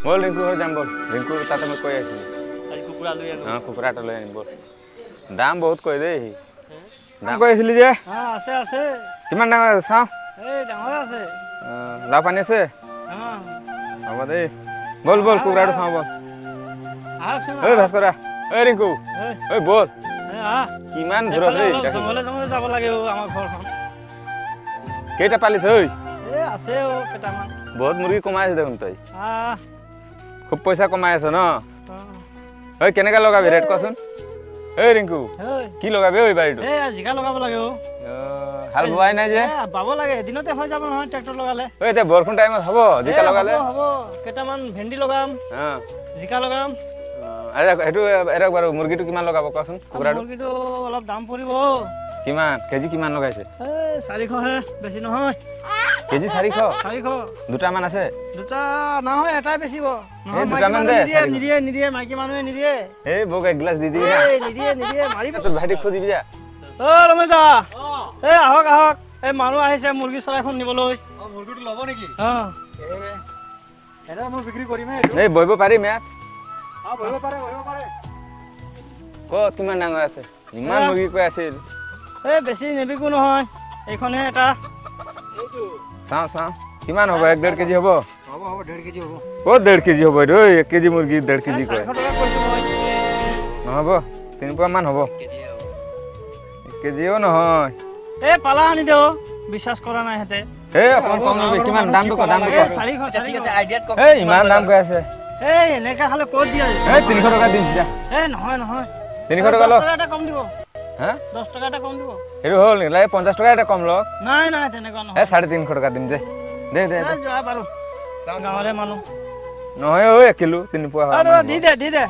বল ৰিংকু হৈ যাম বল ৰিংকু তাতে মই কৈ আছিলোঁ আজি কুকুৰা লৈ আনো অঁ কুকুৰা এটা লৈ আনিম বল দাম বহুত কয় দেই দাম কৈ আছিলি যে আছে আছে কিমান ডাঙৰ আছে চাওঁ এই ডাঙৰ আছে লাভ পানী আছে হ'ব দেই বল বল কুকুৰাটো চাওঁ বল ঐ ভাস্কৰা ঐ ৰিংকু ঐ বল কিমান দূৰত দেই জংঘলে জংঘলে যাব লাগে আমাৰ ঘৰখন কেইটা পালিছ ঐ এই আছে কেইটামান বহুত মুৰ্গী কমাই আছে দেখোন তই খুব পইচা কমাই আছ ন ঐ কেনেকৈ লগাবি ৰেট কচোন ঐ ৰিংকু কি লগাবি ঐ বাৰীটো এই জিকা লগাব লাগে হাল বোৱাই নাই যে বাব লাগে এদিনতে হৈ যাব নহয় ট্ৰেক্টৰ লগালে ঐ এতিয়া বৰষুণ টাইমত হ'ব জিকা লগালে হ'ব কেইটামান ভেন্দি লগাম জিকা লগাম সেইটো এৰক বাৰু মুৰ্গীটো কিমান লগাব কচোন কুকুৰাটো মুৰ্গীটো অলপ দাম পৰিব কিমান কেজি কিমান লগাইছে এই 400 হে বেছি নহয় কেজি 400 দুটামান আছে দুটা নহয় এটাই বেচিব এই দুটামান দে নিদিয়ে নিদিয়ে মাইকী মানুহে নিদিয়ে এই বক এক গ্লাছ দি দিবি না নিদিয়ে নিদিয়ে মাৰিব তোৰ ভাইটিক খুজিবি যা ৰমেশা এই আহক আহক এই মানুহ আহিছে মুৰ্গী চৰাইখন নিবলৈ মুৰ্গীটো ল'ব নেকি এটা মই বিক্ৰী কৰিমহে এই বহিব পাৰিম ইয়াত বহিব পাৰে ক'ত কিমান ডাঙৰ আছে ইমান মুৰ্গী কৈ আছিল এই বেছি নেবিকো নহয় এইখনহে এটা চাওঁ চাওঁ কিমান হ'ব 1.5 কেজি হ'ব হ'ব 1.5 কেজি হ'ব ক'ত 1.5 কেজি হ'ব এইটো 1 কেজি মুৰ্গী 1.5 কেজি কয় নহ'ব 3 পোৱা মান হ'ব 1 কেজিও নহয় এই পালা আনি দিও বিশ্বাস কৰা নাই হেতে এই অকণ কম ল'বি কিমান দামটো ক 400 ঠিক আছে আইডিয়াত ক এই ইমান দাম কৈ আছে এই এনেকা খালে ক'ত দিয়া এই 300 টকা দিম যা এই নহয় নহয় 300 টকা ল 10 টকা এটা কম দিব হা 10 টকা এটা কম দিব এইটো হ'ল লাগে 50 টকা এটা কম ল নাই নাই তেনেকুৱা নহয় এই 350 টকা দিম দে দে দে এই যোৱা বাৰু গাঁৱৰে মানুহ নহয় ঐ 1 কিলো 3 পোৱা হয় দি দে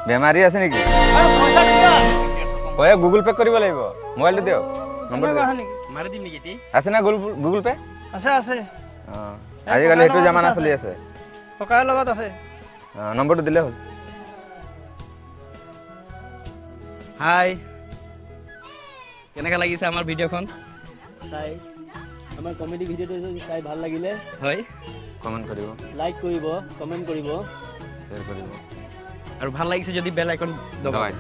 বেমাৰী আছে নেকি পইচা দিবা পইচা গুগল পে কৰিব লাগিব মোবাইলটো দিয়ক নম্বৰ মাৰি দিম নেকি আছে না গুগল পে আছে আছে আজিকালি এইটো জামানা চলি আছে টকাৰ লগত আছে নম্বৰটো দিলে হ'ল হাই কেনেকা লাগিছে আমাৰ ভিডিঅ'খন চাই আমাৰ কমেডি ভিডিঅ'টো চাই ভাল লাগিলে হয় কমেণ্ট কৰিব লাইক কৰিব কমেণ্ট কৰিব শ্বেয়াৰ কৰিব আৰু ভাল লাগিছে যদি বেল আইকন দবাই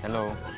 হেল্ল'